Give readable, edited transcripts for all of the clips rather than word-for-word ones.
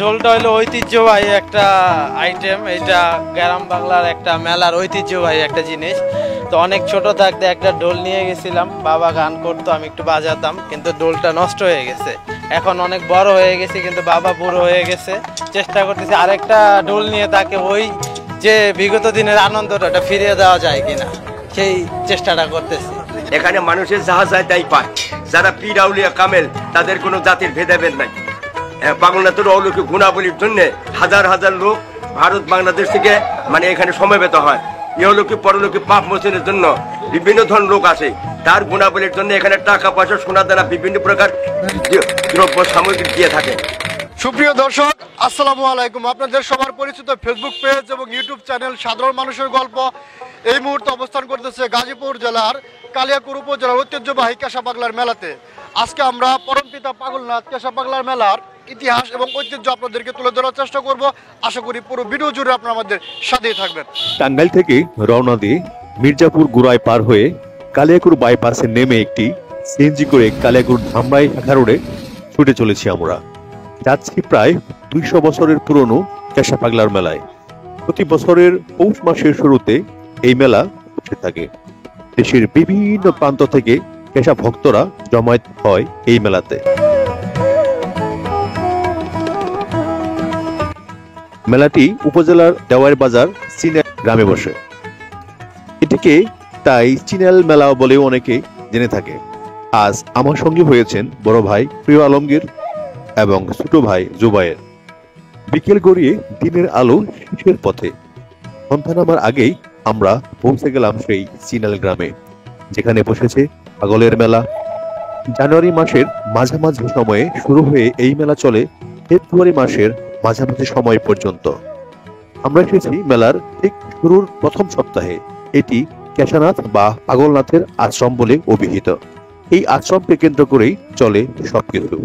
ঢোলটা হলো ঐতিহ্যবাহী একটা আইটেম। এটা গ্রাম বাংলার একটা মেলার ঐতিহ্যবাহী একটা জিনিস। তো অনেক ছোট থাকতে একটা ঢোল নিয়ে গেছিলাম, বাবা গান করতো, আমি একটু বাজাতাম, কিন্তু ঢোলটা নষ্ট হয়ে গেছে। এখন অনেক বড় হয়ে গেছে, কিন্তু বাবা বুড়ো হয়ে গেছে। চেষ্টা করতেছি আরেকটা ঢোল নিয়ে তাকে ওই যে বিগত দিনের আনন্দটা ফিরিয়ে দেওয়া যায় কিনা, সেই চেষ্টাটা করতেছি। এখানে মানুষের যাহা যায় তাই পায়। যারা পীর আউলিয়া কামেল, তাদের কোনো জাতির ভেদাভেদ নাই। পাগলনাথের অলৌকিক গুণাবলীর জন্য হাজার হাজার লোক ভারত বাংলাদেশ থেকে এখানে সমবেত হয়। ইহলৌকিক পরলৌকিক পাপ মোচনের জন্য বিভিন্ন ধরনের লোক আসে। তার গুণাবলীর জন্য এখানে টাকা পয়সা, সোনা দানা, বিভিন্ন প্রকার দ্রব্য সামগ্রী দিয়ে থাকে। সুপ্রিয় দর্শক, আসসালামু আলাইকুম। আপনাদের সবার পরিচিত ফেসবুক পেজ এবং ইউটিউব চ্যানেল সাধারণ মানুষের গল্প এই মুহূর্তে অবস্থান করতেছে গাজীপুর জেলার কালিয়াকৈর উপজেলার ঐতিহ্যবাহী কেশাপাগলার মেলাতে। আজকে আমরা পরমপিতা পাগলনাথ কেশাপাগলার মেলার ইতিহাস এবং ঐতিহ্য আপনাদেরকে তুলে ধরার চেষ্টা করব। আশা করি পুরো ভিডিও জুড়ে আপনারা আমাদের সাথেই থাকবেন। টাঙ্গাইল থেকে রওনা দিয়ে মির্জাপুর গুড়ায় পার হয়ে কালিয়াকৈর বাইপাসে নেমে একটি সিএনজি করে কালিয়াকৈর ধামরাই শাখা রোডে ছুটে চলেছি আমরা। যাচ্ছি প্রায় 200 বছরের পুরনো কেশাপাগলার মেলায়। প্রতি বছরের পৌষ মাসের শুরুতে এই মেলা বসে থাকে। দেশের বিভিন্ন প্রান্ত থেকে কেশা ভক্তরা জমায়েত হয় এই মেলাতে। মেলাটি উপজেলার দেওয়ার বাজার চিনাল গ্রামে বসে। এটিকে তাই চিনাল মেলা বলেও অনেকে জেনে থাকে। আজ আমার সঙ্গে হয়েছেন বড় ভাই প্রিয় আলমগীর এবং ছোট ভাই জুবায়ের। বিকেল গড়িয়ে দিনের আলো শেষের পথে। সন্ধ্যা নামার আগেই আমরা পৌঁছে গেলাম সেই চিনাল গ্রামে, যেখানে বসেছে পাগলের মেলা। জানুয়ারি মাসের মাঝামাঝি সময়ে শুরু হয়ে এই মেলা চলে ফেব্রুয়ারি মাসের মাঝামাঝি সময় পর্যন্ত। আমরা এসেছি মেলার ঠিক শুরুর প্রথম সপ্তাহে। এটি কেশানাথ বা পাগলনাথের আশ্রম বলে অভিহিত। এই আশ্রমকে কেন্দ্র করেই চলে সবকিছু।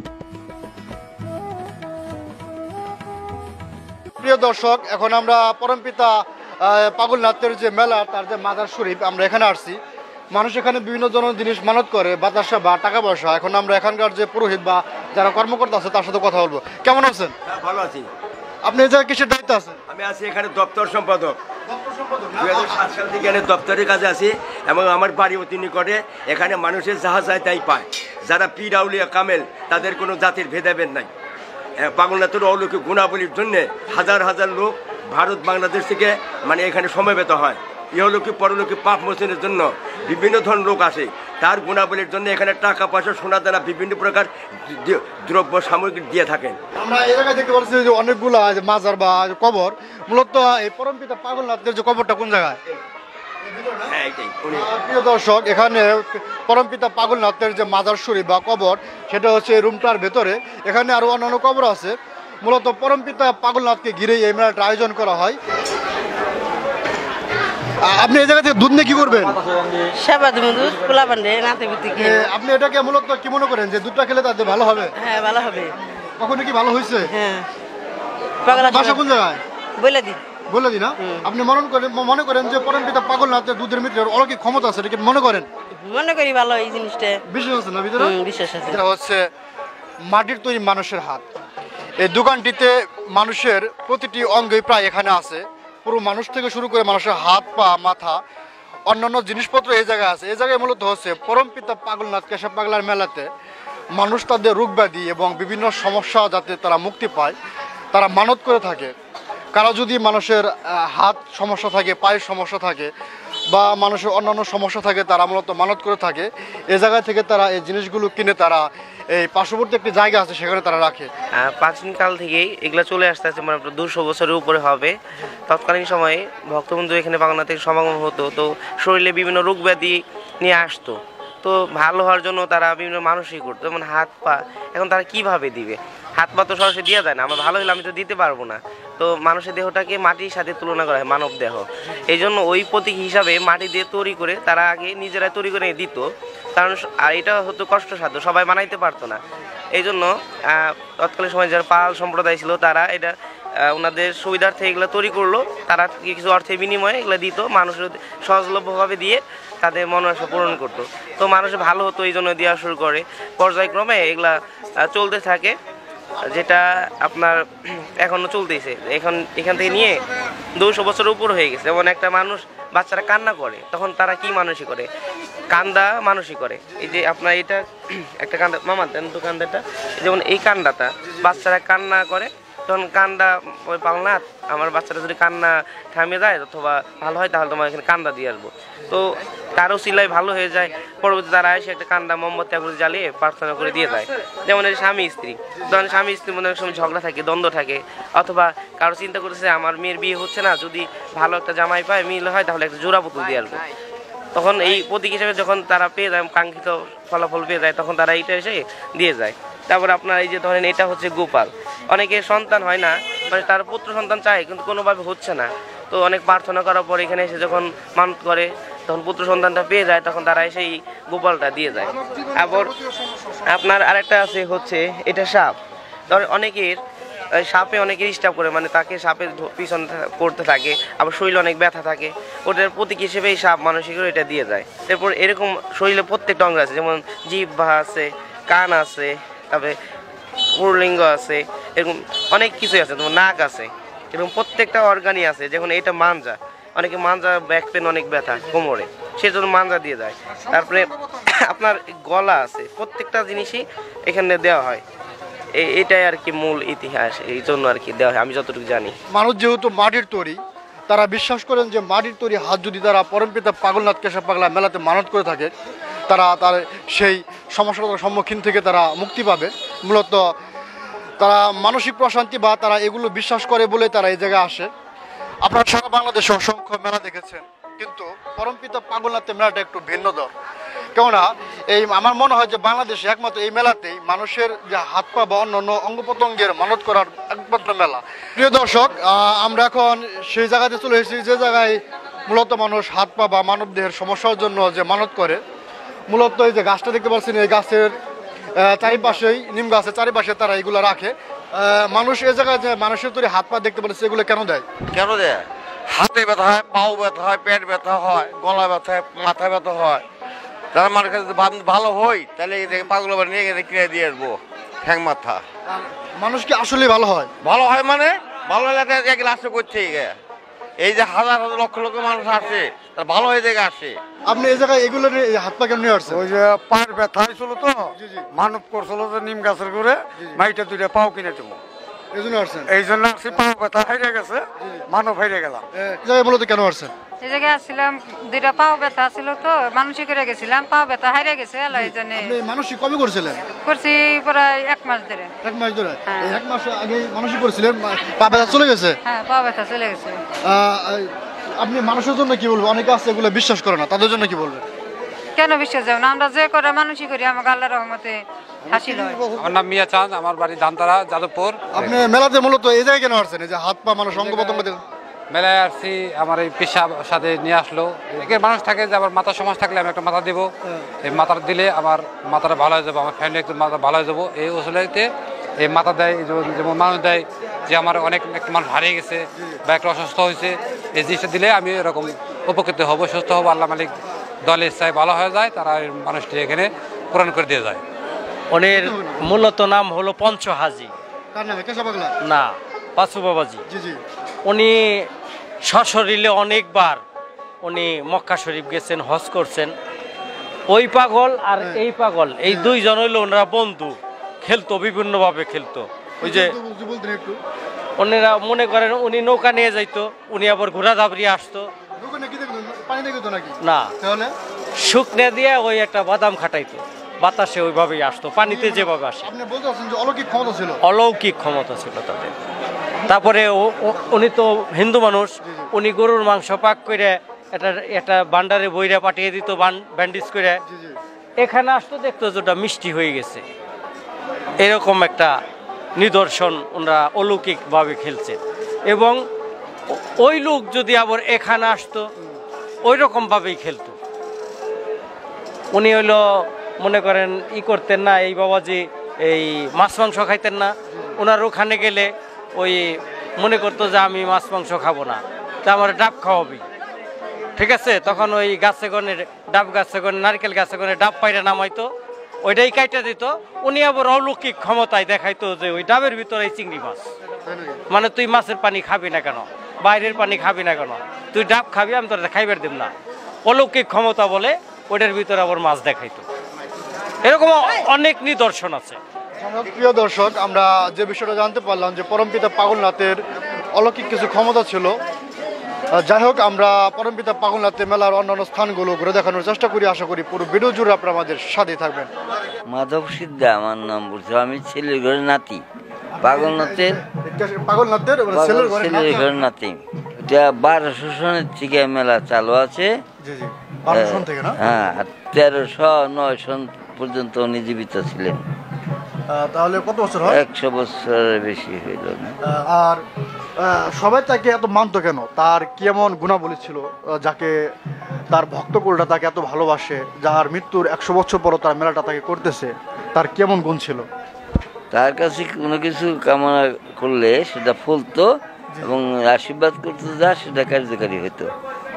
প্রিয় দর্শক, এখন আমরা পরমপিতা পাগলনাথের যে মেলা, তার যে মাজার শরীফ, আমরা এখানে আসছি। মানুষ এখানে বিভিন্ন ধরনের জিনিস মানত করে, বাতাসা বা টাকা পয়সা। এখন আমরা এখানকার যে পুরোহিত বা যারা কর্মকর্তা আছে তার সাথে কথা বলবো। কেমন আছেন? ভালো আছি। আপনি এই জায়গায় কিসের দায়িত্ব আছেন? আমি আছি এখানে দপ্তর সম্পাদক। 2007 সাল থেকে এখানে দপ্তরের কাজে আছি এবং আমার বাড়ি অতি নিকটে। এখানে মানুষের যাহা যায় তাই পায়। যারা পীর আউলিয়া কামেল, তাদের কোনো জাতির ভেদাভেদ নাই। পাগলনাথের অলৌকিক গুণাবলীর জন্য হাজার হাজার লোক ভারত বাংলাদেশ থেকে এখানে সমবেত হয়। ইহলৌকিক পরলৌকিক পাপ মোচনের জন্য বিভিন্ন ধরনের লোক আসে। তার গুণাবলীর জন্য এখানে টাকা পয়সা, সোনা দানা, বিভিন্ন প্রকার দ্রব্য সামগ্রী দিয়ে থাকেন। আমরা এই জায়গায় দেখতে পাচ্ছি যে অনেকগুলা মাজার বা কবর। মূলত এই পরমপিতা পাগলনাথের যে কবরটা কোন জায়গায়? প্রিয় দর্শক, এখানে পরমপিতা পাগলনাথের যে মাজার শরীফ বা কবর, সেটা হচ্ছে রুমটার ভেতরে। এখানে আরো অন্যান্য কবর আছে। মূলত পরমপিতা পাগলনাথকে ঘিরে এই মেলাটা আয়োজন করা হয়। আপনি এই জায়গা থেকে দুধ নিয়ে কি করবেন? সেবা দেব, দুধ পোলা বান্ধে নাতে বুদ্ধি। আপনি এটাকে মূলত কি মনে করেন যে দুধটা খেলে তাদের ভালো হবে? হ্যাঁ, ভালো হবে। কখনো কি ভালো হয়েছে? হ্যাঁ। বাসা কোন জায়গায়? বলে দি বলে দি না? আপনি মনে করেন যে পরমপিতা পাগলনাথের দুধের ভিতরে অলৌকিক ক্ষমতা আছে, এটা মনে করেন? মনে করি ভালো এই জিনিসটা। বিশ্বাস আছে না ভিতরে? বিশ্বাস আছে। এটা হচ্ছে মাটির তৈরি মানুষের হাত। এই দোকানটিতে মানুষের প্রতিটি অঙ্গই প্রায় এখানে আছে। পুরো মানুষ থেকে শুরু করে মানুষের হাত, পা, মাথা, অন্যান্য জিনিসপত্র এই জায়গায় আছে। এই জায়গায় মূলত হচ্ছে পরমপিতা পাগলনাথ কেশাপাগলার মেলাতে মানুষ তাদের রোগ ব্যাধি এবং বিভিন্ন সমস্যা যাতে তারা মুক্তি পায়, তারা মানত করে থাকে। কারো যদি মানুষের হাত সমস্যা থাকে, পায়ের সমস্যা থাকে বা মানুষের অন্যান্য সমস্যা থাকে, তারা মূলত মানত করে থাকে। এই জায়গা থেকে তারা এই জিনিসগুলো কিনে তারা এই পার্শ্ববর্তী একটি জায়গা আছে, সেখানে তারা রাখে। প্রাচীনকাল থেকেই এগুলো চলে আসতে আছে, 200 বছরের উপরে হবে। তৎকালীন সময়ে ভক্তবন্ধু এখানে পাগলনাথের সমাগম হতো, তো শরীরে বিভিন্ন রোগ ব্যাধি নিয়ে আসতো। তো ভালো হওয়ার জন্য তারা বিভিন্ন মানুষই করতো, যেমন হাত পা। এখন তারা কিভাবে দিবে? হাত পা তো সরাসরি দেওয়া যায় না। আমার ভালো হলে আমি তো দিতে পারবো না। তো মানুষের দেহটাকে মাটির সাথে তুলনা করা হয়, মানব দেহ। এই জন্য ওই প্রতীক হিসাবে মাটি দিয়ে তৈরি করে তারা আগে নিজেরাই তৈরি করে দিত। কারণ আর এটা হতো কষ্টসাধ্য, সবাই বানাইতে পারতো না। এই জন্য তৎকালীন সময় যারা পাল সম্প্রদায় ছিল, তারা এটা ওনাদের সুবিধার্থে এগুলো তৈরি করলো। তারা কিছু অর্থের বিনিময়ে এগুলো দিত, মানুষের সহজলভ্যভাবে দিয়ে তাদের মনোবাসা পূরণ করতো। তো মানুষের ভালো হতো, এই জন্য দেওয়া শুরু করে। পর্যায়ক্রমে এগুলা চলতে থাকে। যেটা আপনার এখনো চলতেছে। এখান থেকে নিয়ে 200 বছরের উপর হয়ে গেছে। যেমন একটা মানুষ, বাচ্চারা কান্না করে, তখন তারা কি মানুষই করে, কান্দা মানুষই করে। এই যে আপনার এটা একটা কান্দা, মামা দেন তো কান্দাটা, যেমন এই কান্দাটা বাচ্চারা কান্না করে, তখন কান্দা ওই পালনা, আমার বাচ্চাটা যদি কান্না থামিয়ে যায় অথবা ভালো হয়, তাহলে তোমার এখানে কান্দা দিয়ে আসবো। তো তারও সিলাই ভালো হয়ে যায়। পরবর্তী তারা এসে একটা কান্দা মোমবাতি আগুন জ্বালিয়ে প্রার্থনা করে দিয়ে যায়। যেমন এই স্বামী স্ত্রী, ধরেন স্বামী স্ত্রী মনে অনেক সময় ঝগড়া থাকে, দ্বন্দ্ব থাকে, অথবা কারো চিন্তা করেছে আমার মেয়ের বিয়ে হচ্ছে না, যদি ভালো একটা জামাই পায়, মিল হয়, তাহলে একটা জোড়া পুতুল দিয়ে আসবো। তখন এই প্রতীক হিসেবে যখন তারা পেয়ে যায়, কাঙ্ক্ষিত ফলাফল পেয়ে যায়, তখন তারা এইটা এসে দিয়ে যায়। তারপর আপনার এই যে ধরেন এটা হচ্ছে গোপাল, অনেকের সন্তান হয় না, মানে তার পুত্র সন্তান চায় কিন্তু কোনোভাবে হচ্ছে না, তো অনেক প্রার্থনা করার পর এখানে এসে যখন মানত করে, তখন পুত্র সন্তানটা পেয়ে যায়, তখন তারা এসে এই গোপালটা দিয়ে যায়। আবার আপনার আরেকটা আছে হচ্ছে এটা সাপ, ধরেন অনেকের সাপে অনেকে ডিস্টার্ব করে, মানে তাকে সাপের পিছন করতে থাকে, আবার শরীরে অনেক ব্যথা থাকে, ওটার প্রতীক হিসেবে এই সাপ মানসিকেরও এটা দিয়ে যায়। এরপর এরকম শরীরে প্রত্যেকটা অঙ্গ আছে, যেমন জিহ্বা আছে, কান আছে, তারপরে পুরলিঙ্গ আছে, এরকম অনেক কিছুই আছে, যেমন নাক আছে, এরকম প্রত্যেকটা অর্গানই আছে। যেমন এটা মাঞ্জা, অনেকে মাঞ্জা ব্যাক পেন অনেক ব্যথা কোমরে, সেজন্য মাঞ্জা দিয়ে যায়। তারপরে আপনার গলা আছে, প্রত্যেকটা জিনিসই এখানে দেওয়া হয়। এটাই আর কি মূল ইতিহাস, এই জন্য আর কি দেওয়া হয় আমি যতটুকু জানি। মানুষ যেহেতু মাটির তৈরি, তারা বিশ্বাস করেন যে মাটির তৈরি হাত যদি তারা পরমপিতা পাগলনাথ কেশব পাগলা মেলাতে মানত করে থাকে, তারা তার সেই সমস্যার সম্মুখীন থেকে তারা মুক্তি পাবে। মূলত তারা মানসিক প্রশান্তি বা তারা এগুলো বিশ্বাস করে বলে তারা এই জায়গায় আসে। আপনারা সারা বাংলাদেশে অসংখ্য মেলা দেখেছেন, কিন্তু পরমপিতা পাগলনাথের মেলাটা একটু ভিন্ন ধর। কেননা এই আমার মনে হয় যে বাংলাদেশে একমাত্র এই মেলাতেই মানুষের যে হাত পা বা অন্য অঙ্গ প্রত্যঙ্গের মানত করার একমাত্র মেলা। প্রিয় দর্শক, আমরা এখন সেই জায়গাতে চলে এসেছি যে জায়গায় মূলত মানুষ হাত পা বা মানব দেহের সমস্যার জন্য যে মানত করে। মূলত এই যে গাছটা দেখতে পাচ্ছেন, এই গাছের চারিপাশেই, নিম গাছের চারিপাশে তারা এগুলো রাখে। মানুষ এই জায়গায় যে মানুষের তৈরি হাত পা দেখতে পাচ্ছে, এগুলো কেন দেয়? কেন দেয়? হাতে ব্যথা হয়, পাও ব্যথা হয়, পেট ব্যথা হয়, গলা ব্যথা হয়, মাথা ব্যথা হয়। তারা মানুষের কাছে ভালো হই, তাহলে পাগল নিয়ে গেলে কিনে দিয়ে আসবো ঠ্যাং মাথা। মানুষ কি আসলে ভালো হয়? ভালো হয় মানে ভালো হলে এক লাস্ট করছে। এই যে হাজার হাজার লক্ষ লক্ষ মানুষ আসে, তার ভালো হয়ে দেখে আসে। আপনি এই জায়গায় এগুলো হাত পা কেন নিয়ে আসছেন? ওই যে পায়ের ব্যথা হয়েছিল তো, মানব করছিল যে নিম গাছের করে মাইটা দুইটা পাও কিনে দেবো, এই জন্য আসছেন? এই জন্য আসছি। পাও ব্যথা হাইরে গেছে, মানব হাইরে গেলাম। এই জায়গায় মূলত কেন আসছেন? এই জায়গায় আসছিলাম, দুইটা পাও ব্যথা ছিল তো, মানসিক করে গেছিলাম, পাও ব্যথা হাইরে গেছে, এই জন্য। আপনি মানসিক কবে করছিলেন? করছি প্রায় 1 মাস ধরে। 1 মাস ধরে? এই 1 মাস আগে মানসিক করছিলেন, পা ব্যথা চলে গেছে? হ্যাঁ, পাও ব্যথা চলে গেছে। আপনি মানুষের জন্য কি বলবেন? অনেকে আছে এগুলো বিশ্বাস করে না, তাদের জন্য কি বলবেন? কেন বিশ্বাস যাবে না? আমরা যে করে মানুষই করি, আমাকে আল্লাহর রহমতে হাসিল হয়। আমার নাম মিয়া চাঁদ, আমার বাড়ি ধানতারা, যাদবপুর। আপনি মেলাতে মূলত এই জায়গায় কেন আসছেন? এই যে হাত পা মানুষ অঙ্গ প্রত্যঙ্গ মেলায় আসছি, আমার এই পেশা সাথে নিয়ে আসলো। একে মানুষ থাকে যে আমার মাথার সমস্যা থাকলে আমি একটা মাথা দেবো, এই মাথাটা দিলে আমার মাথাটা ভালো হয়ে যাবো, আমার ফ্যামিলি একটু মাথা ভালো হয়ে যাবো। এই ওষুধে এই মাথা দেয়, যেমন মানুষ দেয় যে আমার অনেক একটা মানুষ হারিয়ে গেছে বা একটা অসুস্থ হয়েছে, এই জিনিসটা দিলে আমি এরকম উপকৃত হব, সুস্থ হবো। আল্লাহ মালিক দলের ইচ্ছায় ভালো হয়ে যায়, তারা মানুষটি এখানে পূরণ করে দিয়ে যায়। ওনের মূলত নাম হলো পঞ্চহাজি। কার নামে? কেশব পাগলা না, পাঁচু বাবাজি। জি জি। উনি সশরীরে অনেকবার উনি মক্কা শরীফ গেছেন, হজ করছেন। ওই পাগল আর এই পাগল, এই দুইজন হইলো ওনারা বন্ধু, খেলতো, বিভিন্নভাবে খেলতো। ওই যে ওনারা মনে করেন উনি নৌকা নিয়ে যাইতো, উনি আবার ঘোড়া দাবড়িয়ে আসতো না, শুকনে দিয়ে ওই একটা বাদাম খাটাইতো, বাতাসে ওইভাবেই আসতো, পানিতে যেভাবে আসে। আপনি বলতে চাচ্ছেন যে অলৌকিক ক্ষমতা ছিল? অলৌকিক ক্ষমতা ছিল তাদের। তারপরে উনি তো হিন্দু মানুষ, উনি গরুর মাংস পাক করে একটা বান্ডারে বইরা পাঠিয়ে দিত, ব্যান্ডেজ করে। এখানে আসতো, দেখতো যেটা মিষ্টি হয়ে গেছে, এরকম একটা নিদর্শন ওনারা অলৌকিকভাবে খেলছে। এবং ওই লোক যদি আবার এখানে আসতো, ওই রকমভাবেই খেলতো। উনি হইলো মনে করেন করতেন না, এই বাবাজি এই মাছ মাংস খাইতেন না। ওনার ওখানে গেলে ওই মনে করতো যে আমি মাছ মাংস খাবো না, তা আমার ডাব খাওয়াবি, ঠিক আছে? তখন ওই গাছে গনে ডাব গাছে গনে, নারকেল গাছে গনে ডাব পাইরে নামাইতো, ওইটাই কাইটা দিত। উনি আবার অলৌকিক ক্ষমতায় দেখাইতো যে ওই ডাবের ভিতরে চিংড়ি মাছ, মানে তুই মাছের পানি খাবি না কেন, বাইরের পানি খাবি না কেন, তুই ডাব খাবি, আমি তোর খাইবার দিব না। অলৌকিক ক্ষমতা বলে ওইটার ভিতরে আবার মাছ দেখাইতো। এরকম অনেক নিদর্শন আছে। প্রিয় দর্শক, আমরা যে বিষয়টা জানতে পারলাম যে পরমপিতা পাগলনাথের অলৌকিক কিছু ক্ষমতা ছিল। যাই হোক, আমরা পরমপিতা পাগলনাথের মেলার অন্যান্য স্থানগুলো ঘুরে দেখানোর চেষ্টা করি। আশা করি পুরো ভিডিও জুড়ে আপনারা আমাদের সাথে থাকবেন। মাধব সিদ্ধা আমার নাম বলছে, আমি ছেলের ঘরের নাতি। পাগলনাথের ছেলের ঘরের নাতি। এটা 1200 সনের থেকে মেলা চালু আছে। হ্যাঁ, 1309 সন পর্যন্ত উনি জীবিত ছিলেন। তাহলে কত বছর হয়? 100 বছরের বেশি হইল না। আর সবাই তাকে এত মানত কেন? তার কেমন গুণাবলী ছিল যাকে তার ভক্তকুলটা তাকে এত ভালোবাসে, যার মৃত্যুর 100 বছর পর তার মেলাটা তাকে করতেছে? তার কেমন গুণ ছিল? তার কাছে কোনো কিছু কামনা করলে সেটা ফলতো এবং আশীর্বাদ করতে যা সেটা কার্যকারী হতো।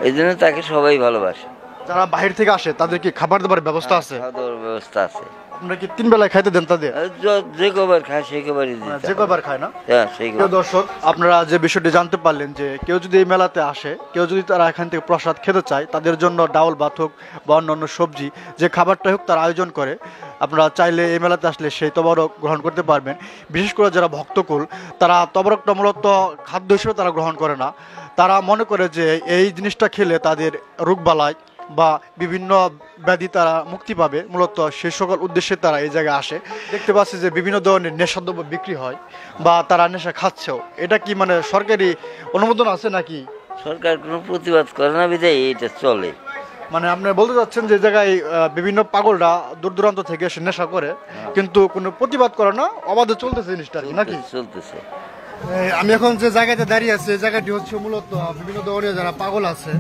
এই জন্য তাকে সবাই ভালোবাসে। যারা বাহির থেকে আসে তাদের কি খাবার দাবার ব্যবস্থা আছে? খাওয়া দাওয়ার ব্যবস্থা আছে। আপনারা কি 3 বেলায় খাইতে দেন তাদের? যে কবার খায় সেই কবারই দিতে। যে কবার খায় না? হ্যাঁ, সেই কবার। দর্শক, আপনারা যে বিষয়টি জানতে পারলেন যে কেউ যদি এই মেলাতে আসে, কেউ যদি তারা এখান থেকে প্রসাদ খেতে চায়, তাদের জন্য ডাউল ভাত হোক বা অন্যান্য সবজি যে খাবারটা হোক তার আয়োজন করে। আপনারা চাইলে এই মেলাতে আসলে সেই তবরক গ্রহণ করতে পারবেন। বিশেষ করে যারা ভক্তকুল, তারা তবরকটা মূলত খাদ্য হিসেবে তারা গ্রহণ করে না। তারা মনে করে যে এই জিনিসটা খেলে তাদের রোগবালাই বা বিভিন্ন ব্যাধি তারা মুক্তি পাবে। মূলত সেই সকল উদ্দেশ্যে তারা এই জায়গায় আসে। দেখতে পাচ্ছি যে বিভিন্ন ধরনের নেশাদ্রব্য বিক্রি হয় বা তারা নেশা খাচ্ছেও। এটা কি মানে সরকারি অনুমোদন আছে নাকি? সরকার কোনো প্রতিবাদ করে না, বিধায় এটা চলে। মানে আপনি বলতে চাচ্ছেন যে জায়গায় বিভিন্ন পাগলরা দূর দূরান্ত থেকে এসে নেশা করে, কিন্তু কোনো প্রতিবাদ করে না, অবাধে চলতেছে জিনিসটা নাকি? চলতেছে। আমি এখন যে জায়গাতে দাঁড়িয়ে আছি, এই জায়গাটি হচ্ছে মূলত বিভিন্ন ধরনের যারা পাগল আছে,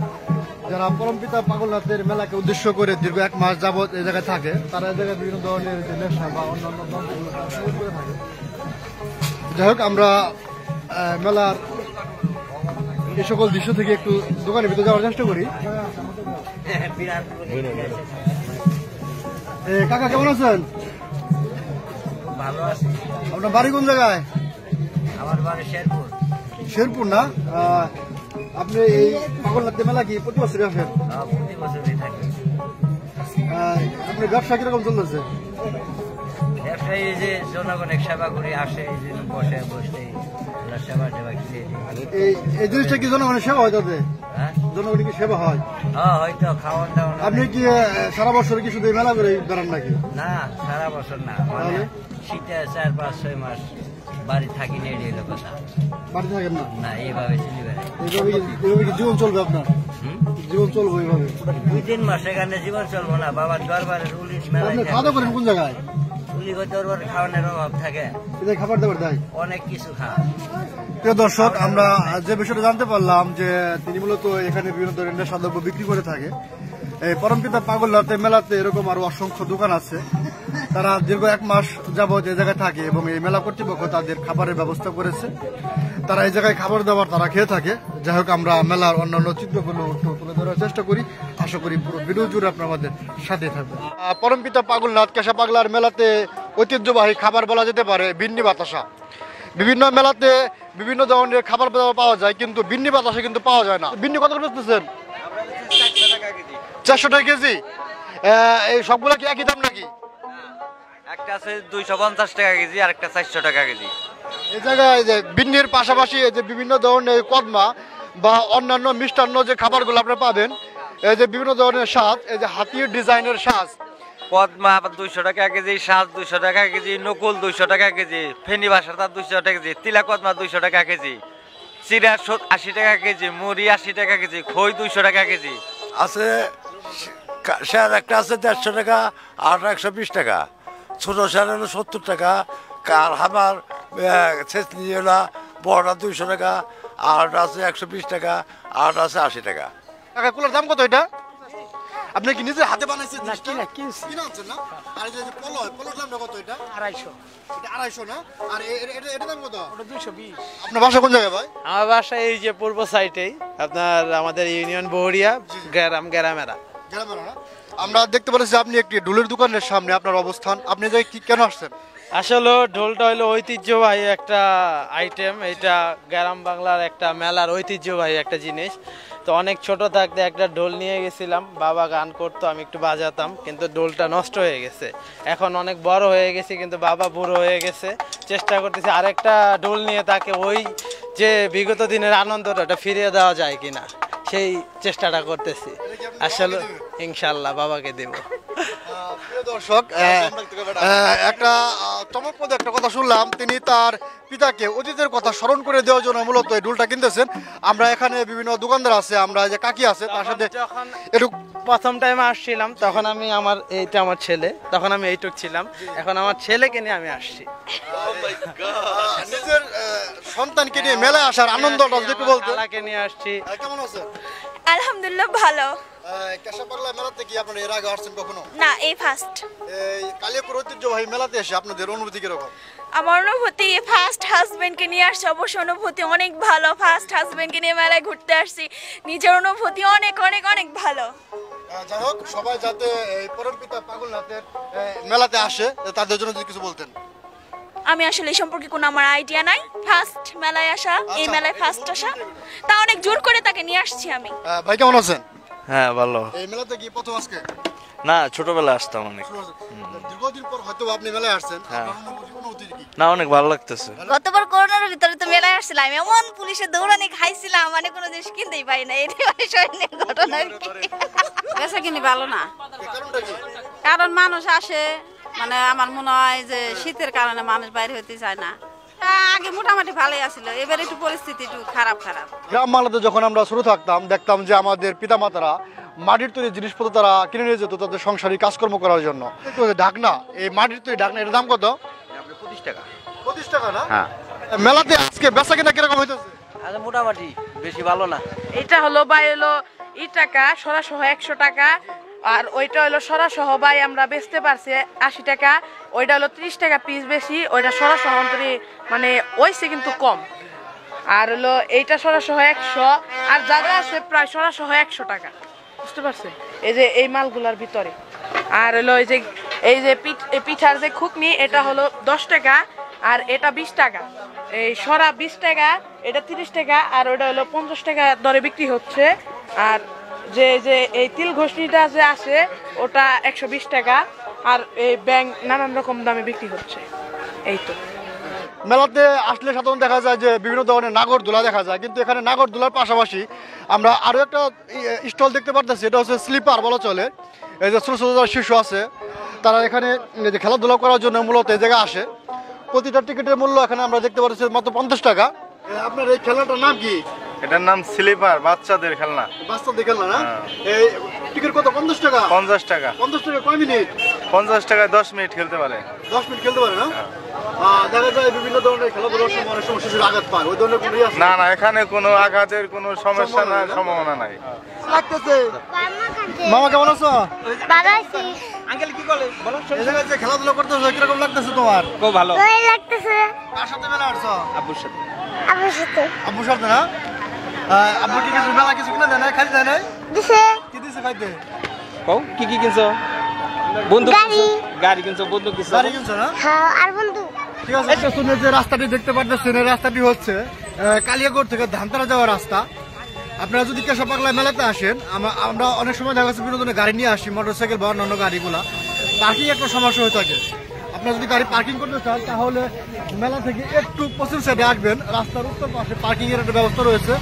যারা পরমপিতা পাগলনাথের মেলাকে উদ্দেশ্য করে দীর্ঘ 1 মাস যাবৎ এই জায়গায় থাকে, তারা এই জায়গায় বিভিন্ন ধরনের যে নেশা বা অন্যান্য করে থাকে। যাই হোক, আমরা মেলার এই সকল দৃশ্য থেকে একটু দোকানের ভিতরে যাওয়ার চেষ্টা করি। কাকা কেমন আছেন? ভালো আছি। আপনার বাড়ি কোন জায়গায়? আমার বাড়ি শেরপুর। শেরপুর না? আপনি এই পাগলনাথ মেলা কি প্রতি বছর আসেন? প্রতি বছরই থাকি। আপনার ব্যবসা কিরকম চলতেছে? ব্যবসায়ী যে জনগণের সেবা করে আসে, এই জন্য বসে সেবা এই জিনিসটা কি জনগণের সেবা হয়? তাতে জনগণের কি সেবা হয়? হ্যাঁ, হয়তো খাওয়ান দাওয়ান। আপনি কি সারা বছর কি শুধু মেলা করে বেড়ান নাকি? না, সারা বছর না, মানে শীতে 4-5-6 মাস বাড়ি থাকি না। এটাই হলো কথা। বাড়ি থাকেন না? না, এইভাবে চলি বেড়াই। এইভাবে কি জীবন চলবে আপনার? জীবন চলবো এইভাবে? 2-3 মাস এখানে জীবন চলবো না। বাবার দরবারের উলিশ মেলা। আপনি খাওয়া দাওয়া করেন কোন জায়গায়? দরবার খাওয়ানোর অভাব থাকে, খাবার দাবার দেয়, অনেক কিছু খাওয়া। প্রিয় দর্শক, আমরা যে বিষয়টা জানতে পারলাম যে তিনি মূলত এখানে বিভিন্ন ধরনের নেশাদ্রব্য বিক্রি করে থাকে। এই পরমপিতা পাগলনাথের মেলাতে এরকম আরো অসংখ্য দোকান আছে। তারা দীর্ঘ 1 মাস যাবৎ এই জায়গায় থাকে এবং এই মেলা কর্তৃপক্ষ তাদের খাবারের ব্যবস্থা করেছে। তারা এই জায়গায় খাবার দাবার তারা খেয়ে থাকে। যাই হোক, আমরা মেলার অন্যান্য চিত্রগুলো তুলে ধরার চেষ্টা করি। আশা করি পুরো ভিডিও জুড়ে আপনার আমাদের সাথে থাকবে। পরমপিতা পাগলনাথ কেশা পাগলার মেলাতে ঐতিহ্যবাহী খাবার বলা যেতে পারে বিন্নি বাতাসা। বিভিন্ন মেলাতে বিভিন্ন ধরনের খাবার পাওয়া যায়, কিন্তু বিন্নি বাতাসা কিন্তু পাওয়া যায় না। বিন্নি কত বেচতেছেন? 400 টাকা কেজি। এই সবগুলো কি একই দাম নাকি? একটা আছে 250 টাকা কেজি আর একটা 400 টাকা কেজি। এই জায়গায় যে বিন্নির পাশাপাশি যে বিভিন্ন ধরনের কদমা বা অন্যান্য মিষ্টান্ন যে খাবারগুলো আপনারা পাবেন, এই যে বিভিন্ন ধরনের সাজ, এই যে হাতির ডিজাইনের সাজ, কদমা 200 টাকা কেজি, সাজ 200 টাকা কেজি, নকুল 200 টাকা কেজি, ফেনি বাসাটা 200 টাকা কেজি, তিলা কদমা 200 টাকা কেজি, চিরা 80 টাকা কেজি, মুড়ি 80 টাকা কেজি, খই 200 টাকা কেজি আছে। স্যার একটা আছে 150 টাকা আর 120 টাকা। ছোট স্যার হলো 70 টাকা। আর আমার ছেচনি হলো বড়টা 200 টাকা, আর আছে 120 টাকা, আর আছে 80 টাকা। টাকা কুলার দাম কত এটা? আপনি কি নিজে হাতে বানাইছেন? না, কিনা আনছেন না? আর এই যে পলোর দামটা কত এটা? 250। এটা 250 না? আর এটা দাম কত? ওটা 220। আপনার বাসা কোন জায়গায় ভাই? আমার বাসা এই যে পূর্ব সাইডেই, আপনার আমাদের ইউনিয়ন বহরিয়া, গ্রামেরা। গ্রামেরা না? আমরা দেখতে পাচ্ছি আপনি একটি ঢোলের দোকানের সামনে আপনার অবস্থান, আপনি যে কেন আসছেন? আসলে ঢোলটা হলো ঐতিহ্যবাহী একটা আইটেম, এটা গ্রাম বাংলার একটা মেলার ঐতিহ্যবাহী একটা জিনিস। তো অনেক ছোট থাকতে একটা ঢোল নিয়ে গেছিলাম, বাবা গান করতো, আমি একটু বাজাতাম, কিন্তু ঢোলটা নষ্ট হয়ে গেছে। এখন অনেক বড় হয়ে গেছে, কিন্তু বাবা বুড়ো হয়ে গেছে। চেষ্টা করতেছি আরেকটা ঢোল নিয়ে তাকে ওই যে বিগত দিনের আনন্দটা ওটা ফিরিয়ে দেওয়া যায় কিনা, সেই চেষ্টাটা করতেছি। আসলে ইনশাল্লাহ বাবাকে দেব। প্রিয় দর্শক, একটা চমকপ্রদ একটা কথা শুনলাম, তিনি তার পিতাকে অতীতের কথা স্মরণ করে দেওয়ার জন্য মূলত এই ঢোলটা কিনতেছেন। আমরা এখানে বিভিন্ন দোকানদার আছে, আমরা যে কাকি আছে তার সাথে একটু প্রথম টাইমে আসছিলাম, তখন আমি এইটা আমার ছেলে, তখন আমি এইটুক ছিলাম, এখন আমার ছেলেকে নিয়ে আমি আসছি। নিজের সন্তানকে নিয়ে মেলায় আসার আনন্দটা যদি একটু বলতেন। মেলাকে নিয়ে আসছি। কেমন আছেন? আলহামদুলিল্লাহ ভালো। কেশাপাগলা মেলাতে কি আপনারা এর আগে আসছেন কখনো? না, এই ফার্স্ট। এই কালিয়াকৈর ঐতিহ্যবাহী মেলাতে এসে আপনাদের অনুভূতি কিরকম? আমার অনুভূতি, ফার্স্ট হাজবেন্ডকে নিয়ে আসছি, অবশ্য অনুভূতি অনেক ভালো। ফার্স্ট হাজবেন্ডকে নিয়ে মেলায় ঘুরতে আসছি, নিজের অনুভূতি অনেক অনেক অনেক ভালো। যাই হোক, সবাই যাতে এই পরমপিতা পাগলনাথের মেলাতে আসে তাদের জন্য যদি কিছু বলতেন। আমি আসলে এই সম্পর্কে কোনো আমার আইডিয়া নাই। ফার্স্ট মেলায় আসা, এই মেলায় ফার্স্ট আসা, তা অনেক জোর করে তাকে নিয়ে আসছি আমি। ভাই কেমন আছেন? হ্যাঁ ভালো। এই মেলাতে কি প্রথম আজকে? না, ছোটবেলায় আসতাম অনেক। দীর্ঘদিন পর হয়তো আপনি মেলায় আসছেন, হ্যাঁ। আপনার অনুভূতি কি? না, অনেক ভালো লাগতেছে। গতবার করোনার ভিতরে তো মেলায় আসছিলাম, এমন পুলিশের দৌড়ানি খাইছিলাম, মানে কোনো জিনিস কিনতেই পাই না। এটা মানে সৈন্যের ঘটনা। বেচা কিনি ভালো না, কারণ মানুষ আসে, মানে আমার মনে হয় যে শীতের কারণে মানুষ বাইরে হইতে চায় না। আগে মোটামুটি ভালোই আছিল, এবার একটু পরিস্থিতি একটু খারাপ। গ্রাম বাংলাতে যখন আমরা শুরু থাকতাম, দেখতাম যে আমাদের পিতামাতারা মাটির তৈরি জিনিসপত্র তারা কিনে নিয়ে যেত তাদের সংসারিক কাজকর্ম করার জন্য। ঢাকনা, এই মাটির তৈরি ঢাকনা, এর দাম কত? 25 টাকা। 25 টাকা না? হ্যাঁ। মেলাতে আজকে বেচা কিনা কিরকম হইতেছে? মোটামুটি, বেশি ভালো না। এটা হলো ভাই হলো টাকা সরাসহ 100 টাকা, আর ওইটা হলো সরাসহ ভাই আমরা বেচতে পারছি 80 টাকা। ওইটা হলো 30 টাকা পিস বেশি, ওইটা সরাসহ অন্তরে মানে ওইসে কিন্তু কম। আর হলো এইটা সরাসহ 100, আর যারা আছে প্রায় সরাসহ 100 টাকা, বুঝতে পারছেন? এই যে এই মালগুলার ভিতরে। আর হলো এই যে পিঠার যে খুকনি, এটা হলো 10 টাকা, আর এটা 20 টাকা। এই সরা 20 টাকা, এটা 30 টাকা, আর ওটা হলো 50 টাকা দরে বিক্রি হচ্ছে। আর যে এই তিল ঘষনিটা যে আছে ওটা 120 টাকা, আর এই ব্যাং নানান রকম দামে বিক্রি হচ্ছে। এই তো মেলাতে আসলে সাধারণত দেখা যায় যে বিভিন্ন ধরনের নাগরদোলা দেখা যায়, কিন্তু এখানে নাগরদোলার পাশাপাশি আমরা আরও একটা স্টল দেখতে পারতেছি, এটা হচ্ছে স্লিপার বলা চলে। এই যে ছোটো ছোটো যারা শিশু আছে তারা এখানে যে খেলাধুলা করার জন্য মূলত এই জায়গায় আসে। প্রতিটা টিকিটের মূল্য এখানে আমরা দেখতে পাচ্ছি মাত্র 50 টাকা। আপনার এই খেলাটার নাম কি? এটার নাম স্লিপার, বাচ্চাদের খেলনা। বাচ্চাদের খেলনা না? এই টিকিট কত? 50 টাকা। 50 টাকা। 50 টাকা কয় মিনিট? 50 টাকায় 10 মিনিট খেলতে পারে। 10 মিনিট খেলতে পারে না? দেখা যায় বিভিন্ন ধরনের খেলাধুলার সময় অনেক সময় শিশুর আঘাত পায়, ওই ধরনের কোনো আছে? না না, এখানে কোনো আঘাতের কোনো সমস্যা না, সম্ভাবনা নাই। লাগতেছে। মামা কেমন আছো? ভালো আছি। আঙ্কেল কি বলে বলো? এই জায়গায় যে খেলাধুলা করতেছো কিরকম লাগতেছে তোমার? খুব ভালো। ভালো লাগতেছে। কার সাথে মেলা আসছো? আব্বুর সাথে। আব্বুর সাথে। আব্বুর সাথে না? আব্বু কি কিছু মেলা কিছু কিনে দেয় না? খাইতে দেয় না? দিছে। কি দিছে খাইতে? কও কি কি কিনছো? বন্দুক কিনছো? গাড়ি কিনছো? বন্দুক কিনছো? গাড়ি কিনছো না? হ্যাঁ, আর বন্দুক। ঠিক আছে। এটা শুনে যে রাস্তাটি দেখতে পাচ্ছেন, এই রাস্তাটি হচ্ছে কালিয়াকৈর থেকে ধানতলা যাওয়ার রাস্তা। আপনারা যদি কেশাপাগলা মেলাতে আসেন, আমরা অনেক সময় দেখা যাচ্ছে বিভিন্ন ধরনের গাড়ি নিয়ে আসি, মোটরসাইকেল বা অন্যান্য গাড়িগুলা, পার্কিং একটা সমস্যা হয়ে থাকে। আপনারা যদি গাড়ি পার্কিং করতে চান তাহলে মেলা থেকে একটু পশ্চিম সাইডে আসবেন, রাস্তার উত্তর পাশে পার্কিং এর একটা ব্যবস্থা রয়েছে।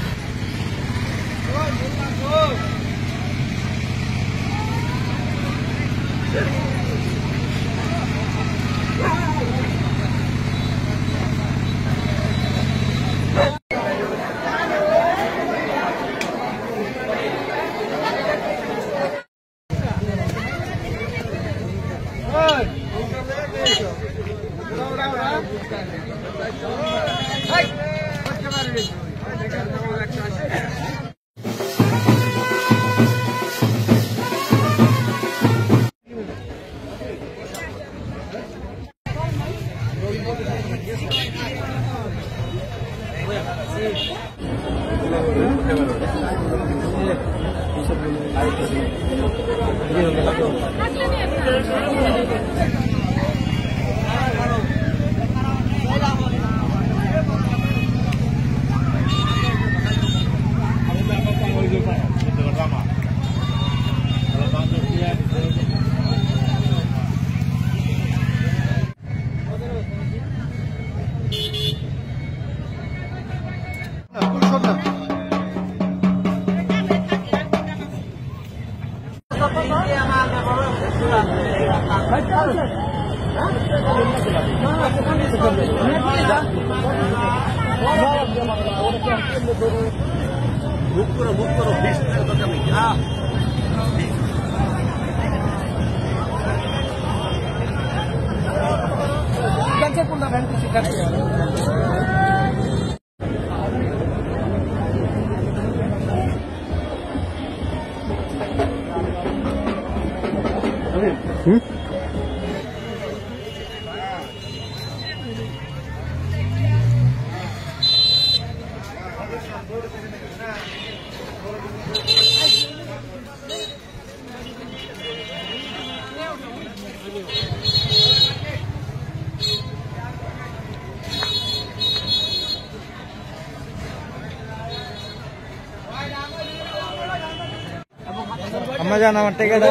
আমরা জান আমার টিকেট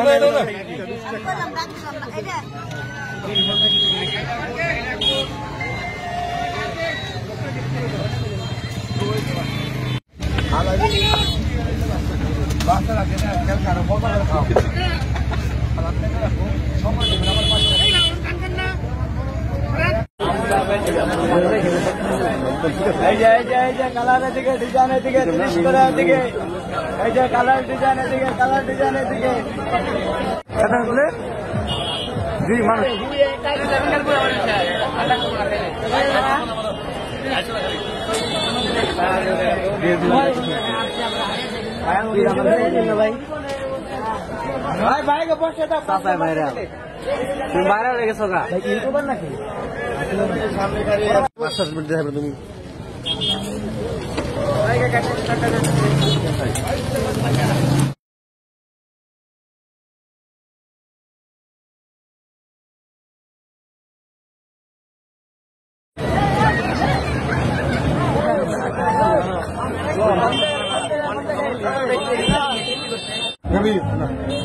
কালারের দিকে ডিজাইনের দিকে 30 টাকার দিকে এই যে কালার ডিজাইনের দিকে কালার ডিজাইনের দিকে জি মানুষ ভাই ভাইকে বসে দাও পাপায় ভাইরা তুমি বাইরে লেগেছো গা ভাই ইউটিউবার নাকি সামনে গাড়ি 5 মিনিট দেখাবে তুমি ভাইকে কাটতে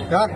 Как?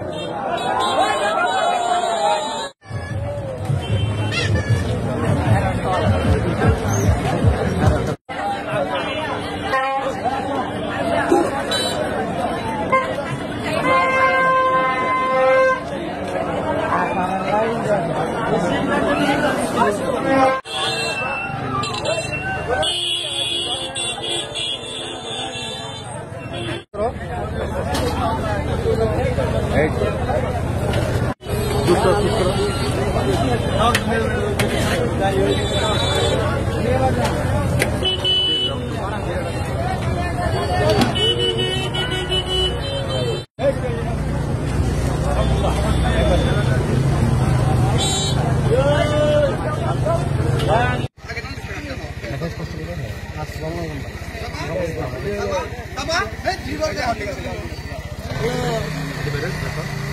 Apa?